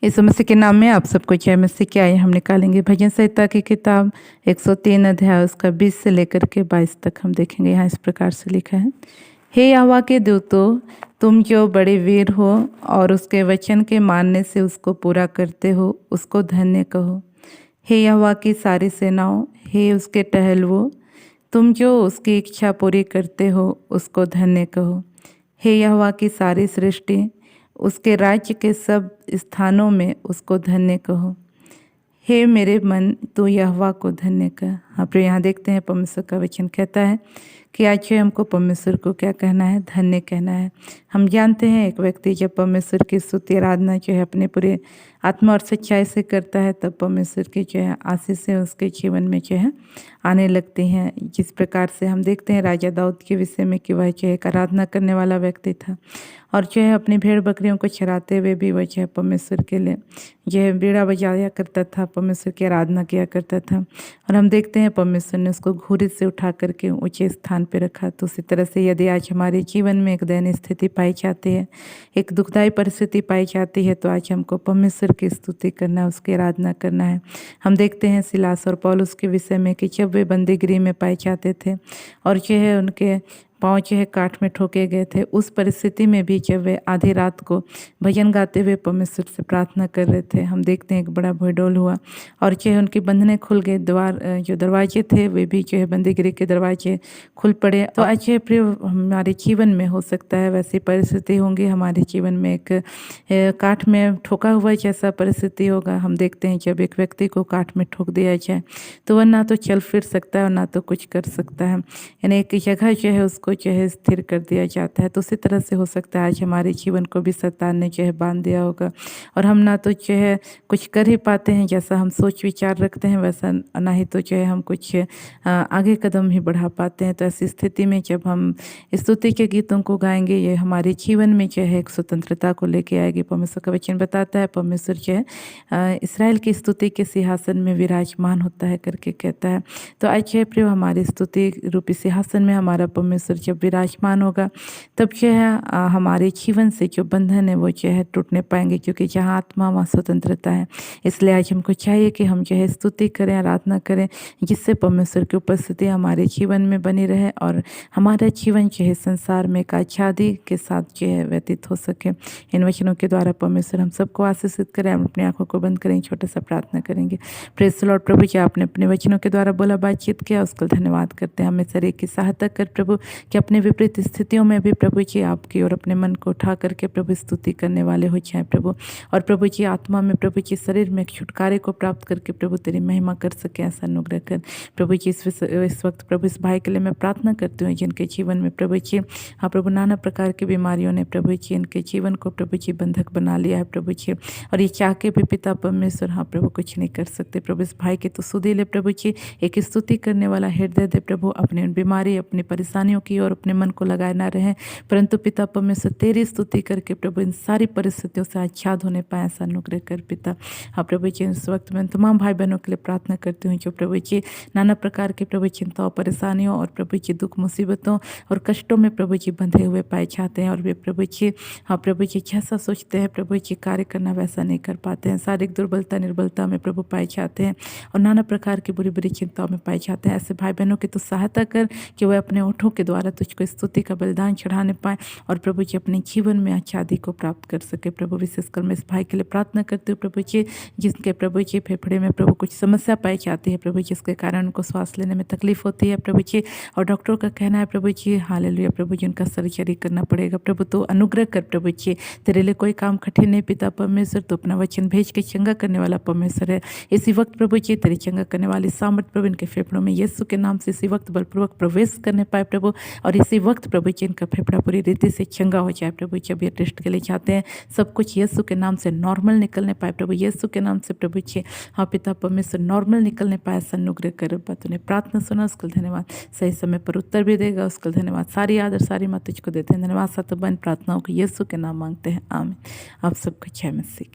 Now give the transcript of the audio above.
यीशु मसीह के नाम में आप सबको जय मसीह की। आइए हम निकालेंगे भजन संहिता की किताब 103 अध्याय उसका 20 से लेकर के 22 तक हम देखेंगे। यहाँ इस प्रकार से लिखा है, हे यहोवा के दूतों, तुम जो बड़े वीर हो और उसके वचन के मानने से उसको पूरा करते हो, उसको धन्य कहो। हे यहोवा की सारी सेनाओं, हे उसके टहलुओ, तुम जो उसकी इच्छा पूरी करते हो, उसको धन्य कहो। हे यहोवा की सारी सृष्टि, उसके राज्य के सब स्थानों में उसको धन्य कहो। हे मेरे मन, तू यहोवा को धन्य कर। हाँ प्रिय, यहाँ देखते हैं परमेश्वर का वचन कहता है कि आज जो हमको परमेश्वर को क्या कहना है, धन्य कहना है। हम जानते हैं एक व्यक्ति जब परमेश्वर की स्तुति आराधना जो है अपने पूरे आत्मा और सच्चाई से करता है, तब परमेश्वर की जो है आशीषें उसके जीवन में जो है आने लगती हैं। जिस प्रकार से हम देखते हैं राजा दाऊद के विषय में कि वह जो है एक आराधना करने वाला व्यक्ति था और जो है अपनी भेड़ बकरियों को चराते हुए भी वह जो है परमेश्वर के लिए जो है बीड़ा बजाया करता था, परमेश्वर की आराधना किया करता था। और हम देखते हैं परमेश्वर ने उसको घूरे से उठा करके ऊंचे स्थान पर रखा। तो उसी तरह से यदि आज हमारे जीवन में एक दयनीय स्थिति पाई जाती है, एक दुखदायी परिस्थिति पाई जाती है, तो आज हमको परमेश्वर की स्तुति करना है, उसकी आराधना करना है। हम देखते हैं सिलास और पौलुस के विषय में कि जब वे बंदीगृह में पाए जाते थे और जो है उनके पाँव जो है काठ में ठोके गए थे, उस परिस्थिति में भी जब वे आधी रात को भजन गाते हुए परमेश्वर से प्रार्थना कर रहे थे, हम देखते हैं एक बड़ा भूडोल हुआ और जो है उनकी बंधनें खुल गए, जो दरवाजे थे वे भी जो है बंदीगृह के दरवाजे खुल पड़े। तो आज ये प्रिय हमारे जीवन में हो सकता है वैसी परिस्थिति होंगी, हमारे जीवन में एक काठ में ठोका हुआ जैसा परिस्थिति होगा। हम देखते हैं जब एक व्यक्ति को काठ में ठोक दिया जाए तो वह ना तो चल फिर सकता है और ना तो कुछ कर सकता है, यानी एक जगह जो है उसको जो है स्थिर कर दिया जाता है। तो उसी तरह से हो सकता है आज हमारे जीवन को भी शैतान ने जो है बांध दिया होगा और हम ना तो जो है कुछ कर ही पाते हैं जैसा हम सोच विचार रखते हैं, वैसा ना ही तो जो है हम कुछ आगे कदम ही बढ़ा पाते हैं। तो ऐसी स्थिति में जब हम स्तुति के गीतों को गाएंगे, ये हमारे जीवन में जो है एक स्वतंत्रता को लेके आएगी। परमेश्वर का वचन बताता है परमेश्वर जो है इसराइल की स्तुति के सिंहासन में विराजमान होता है करके कहता है। तो आज है प्रिय हमारी स्तुति रूपी सिंहासन में हमारा परमेश्वर जब विराजमान होगा, तब जो है हमारे जीवन से जो बंधन है वो जो है टूटने पाएंगे, क्योंकि जहाँ आत्मा वहाँ स्वतंत्रता है। इसलिए आज हमको चाहिए कि हम जो है स्तुति करें, आराधना करें, जिससे परमेश्वर की उपस्थिति हमारे जीवन में बनी रहे और हमारा जीवन जो है संसार में एक आज़ादी के साथ जो है व्यतीत हो सके। इन वचनों के द्वारा परमेश्वर हम सबको आशीषित करें। हम अपनी आंखों को बंद करें, छोटा सा प्रार्थना करेंगे। Praise the Lord. प्रभु जी, आपने अपने वचनों के द्वारा बोला, बातचीत किया, उसका धन्यवाद करते हैं। हमें शरीर की सहायता कर प्रभु कि अपने विपरीत स्थितियों में भी प्रभु जी आपकी और अपने मन को उठा करके प्रभु स्तुति करने वाले हो जाए प्रभु। और प्रभु जी आत्मा में प्रभु जी शरीर में छुटकारे को प्राप्त करके प्रभु तेरी महिमा कर सके, ऐसा अनुग्रह कर प्रभु जी। इस वक्त प्रभु इस भाई के लिए मैं प्रार्थना करती हूँ जिनके जीवन में प्रभु जी हाँ प्रभु नाना प्रकार की बीमारियों ने प्रभु जी इनके जीवन को प्रभु जी बंधक बना लिया है प्रभु जी, और ये चाह के भी पिता परमेश्वर हाँ प्रभु कुछ नहीं कर सकते प्रभु। इस भाई के तो सुधी ले प्रभु जी, एक स्तुति करने वाला हृदय दे प्रभु, अपनी बीमारी अपनी परेशानियों की और अपने मन को लगाए ना रहे, परंतु पिता परमेश्वर तेरी स्तुति करके प्रभु इन सारी परिस्थितियों से आच्छाद होने पाए, ऐसा अनुग्रह कर पिता। हाँ प्रभु जी, इस वक्त मैं तमाम भाई बहनों के लिए प्रार्थना करती हूँ जो प्रभु जी नाना प्रकार की प्रभु चिंताओं परेशानियों और प्रभु जी दुख मुसीबतों और कष्टों में प्रभु जी बंधे हुए पाए जाते हैं, और वे प्रभु जी हाँ प्रभु जी जैसा सोचते हैं प्रभु जी कार्य करना वैसा नहीं कर पाते हैं। शारीरिक दुर्बलता निर्बलता में प्रभु पाए जाते हैं और नाना प्रकार की बुरी बुरी चिंताओं में पाए जाते हैं। ऐसे भाई बहनों की तो सहायता कर कि वह अपने ओठों के द्वारा तुझको स्तुति का बलिदान चढ़ाने पाए और प्रभु जी अपने जीवन में आज़ादी को प्राप्त कर सके प्रभु। विशेषकर मैं इस भाई के लिए प्रार्थना करती हूँ प्रभु जी, जिसके प्रभु जी फेफड़े में प्रभु कुछ समस्या पाई जाती है प्रभु, जिसके कारण उनको सांस लेने में तकलीफ होती है प्रभु जी, और डॉक्टरों का कहना है प्रभु जी हालेलुया प्रभु जी उनका सर्जरी करना पड़ेगा प्रभु। तो अनुग्रह कर प्रभु जी, तेरे लिए कोई काम कठिन नहीं पिता परमेश्वर, तो अपना वचन भेज के चंगा करने वाला परमेश्वर है। इसी वक्त प्रभु जी तेरी चंगा करने वाली सामर्थ प्रभु इनके फेफड़ों में यीशु के नाम से इसी वक्त बलपूर्वक प्रवेश करने पाए प्रभु, और इसी वक्त प्रभु जी इनका फेफड़ा पूरी रीति से चंगा हो जाए प्रभु। जब ये टेस्ट के लिए जाते हैं सब कुछ यीशु के नाम से नॉर्मल निकलने पाए प्रभु, यीशु के नाम से प्रभु जी हाँ पिता परमेश्वर नॉर्मल निकलने पाए, ऐसा अनुग्रह कर। तूने प्रार्थना सुना उसको धन्यवाद, सही समय पर उत्तर भी देगा उसको धन्यवाद। सारी आदर सारी मत तुझको देते हैं, धन्यवाद। सतबन प्रार्थनाओं को यीशु के नाम मांगते हैं, आमीन। आप सबको जय मसीह।